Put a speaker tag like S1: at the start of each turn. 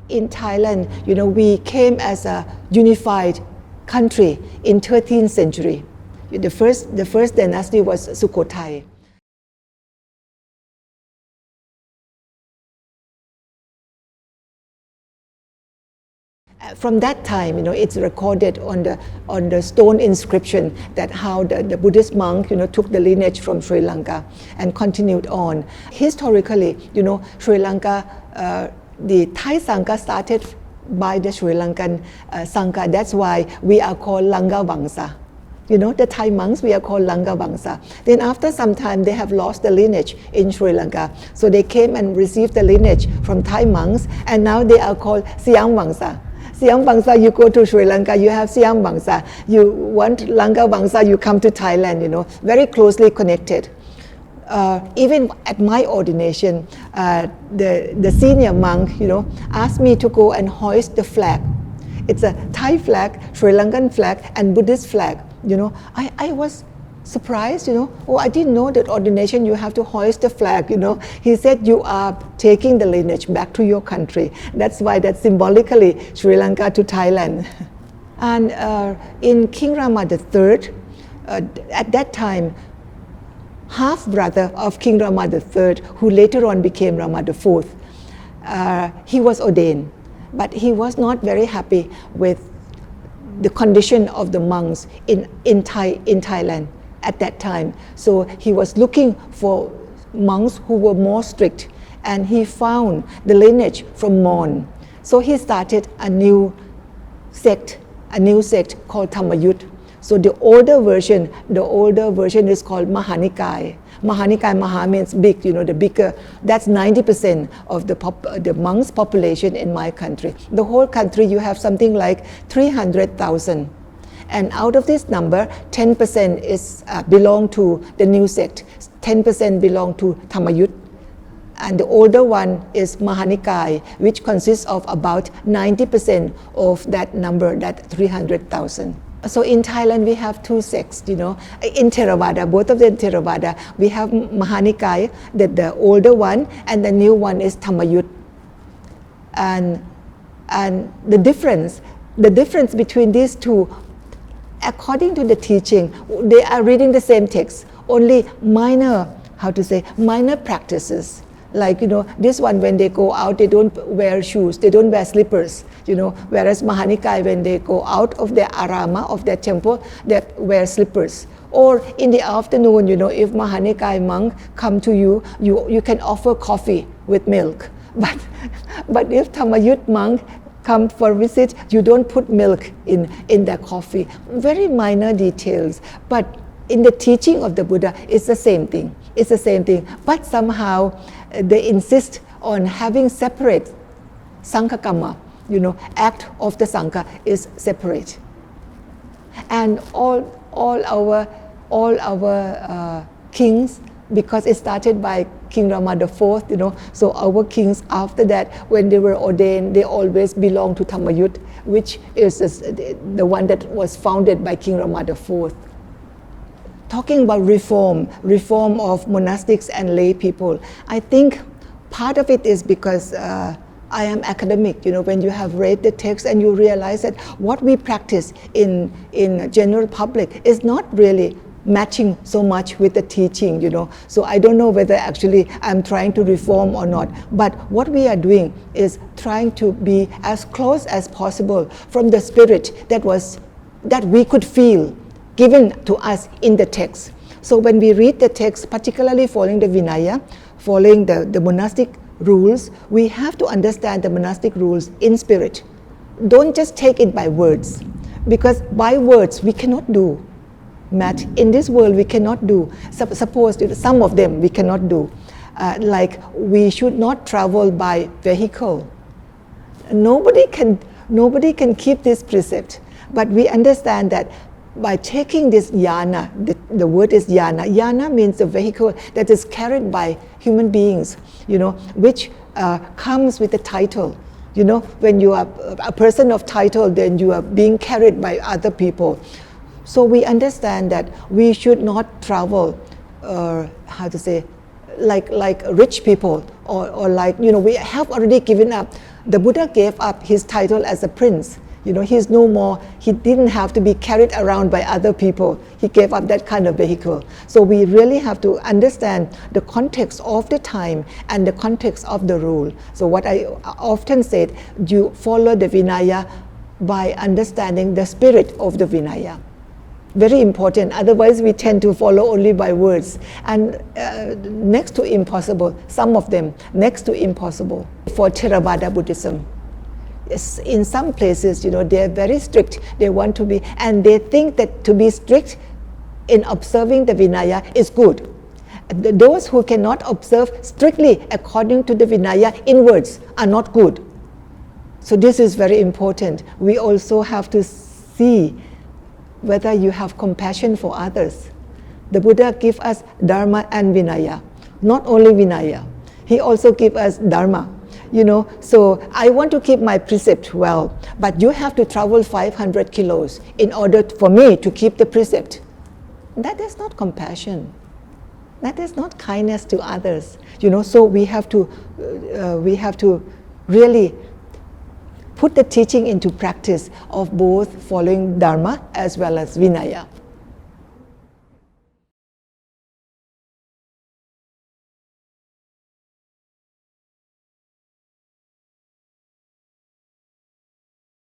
S1: in Thailand, we came as a unified country in 13th century. The first dynasty was Sukhothai. From that time, it's recorded on the stone inscription that how the Buddhist monk, took the lineage from Sri Lanka and continued on. Historically, Sri Lanka, the Thai Sangha started by the Sri Lankan Sangha. That's why we are called Lankavamsa. The Thai monks, we are called Lankavamsa. Then after some time, they have lost the lineage in Sri Lanka. So they came and received the lineage from Thai monks, and now they are called Siamvamsa. Siamvamsa, you go to Sri Lanka, you have Siamvamsa. You want Lankavamsa, you come to Thailand, very closely connected. Even at my ordination, the senior monk, asked me to go and hoist the flag. It's a Thai flag, Sri Lankan flag, and Buddhist flag. I was surprised, I didn't know that ordination you have to hoist the flag, He said you are taking the lineage back to your country. That's why that's symbolically Sri Lanka to Thailand. And in King Rama IV, at that time, half-brother of King Rama III, who later on became Rama IV, he was ordained, but he was not very happy with the condition of the monks in Thailand at that time. So he was looking for monks who were more strict, and he found the lineage from Mon. So he started a new sect called Dhammayut. So the older version is called Maha Nikaya. Maha Nikaya, Maha means big, the bigger. That's 90% of the monks' population in my country. The whole country, you have something like 300,000. And out of this number, 10% is belong to the new sect, 10% belong to Dhammayut. And the older one is Maha Nikaya, which consists of about 90% of that number, that 300,000. So in Thailand, we have two sects, in Theravada, both of them Theravada. We have Maha Nikaya, the older one, and the new one is Dhammayut. And the difference between these two, according to the teaching, they are reading the same text, only minor practices. Like, this one, when they go out, they don't wear shoes, they don't wear slippers, whereas Maha Nikaya, when they go out of their arama, of their temple, they wear slippers. Or in the afternoon, if Maha Nikaya monk come to you, you can offer coffee with milk. But if Dhammayut monk come for visit, you don't put milk in their coffee. Very minor details, but in the teaching of the Buddha, it's the same thing. It's the same thing. But somehow they insist on having separate Sanghakama, act of the Sangha is separate. And all our kings, because it started by King Rama IV, so our kings after that, when they were ordained, they always belonged to Dhammayut, which is the one that was founded by King Rama IV. Talking about reform of monastics and lay people, I think part of it is because I am academic. When you have read the text and you realize that what we practice in general public is not really matching so much with the teaching, So I don't know whether actually I'm trying to reform or not. But what we are doing is trying to be as close as possible from the spirit that we could feel given to us in the text. So when we read the text, particularly following the Vinaya, following the monastic rules, we have to understand the monastic rules in spirit. Don't just take it by words, because by words we cannot do. Matt, in this world we cannot do. Suppose some of them we cannot do. Like we should not travel by vehicle. Nobody can keep this precept, but we understand that by taking this yana, the word is yana. Yana means a vehicle that is carried by human beings, which comes with a title. When you are a person of title, then you are being carried by other people. So we understand that we should not travel, like rich people, or like, we have already given up The Buddha gave up his title as a prince. He's no more, he didn't have to be carried around by other people. He gave up that kind of vehicle. So we really have to understand the context of the time and the context of the rule. So what I often said, you follow the Vinaya by understanding the spirit of the Vinaya. Very important, otherwise we tend to follow only by words. And next to impossible, some of them, next to impossible for Theravada Buddhism. In some places, they're very strict. They want to be, and they think that to be strict in observing the Vinaya is good. Those who cannot observe strictly according to the Vinaya in words are not good. So this is very important. We also have to see whether you have compassion for others. The Buddha gives us Dharma and Vinaya, not only Vinaya. He also gives us Dharma. So I want to keep my precept well, but you have to travel 500 kilos in order for me to keep the precept. That is not compassion. That is not kindness to others. So we have to really put the teaching into practice of both following Dharma as well as Vinaya.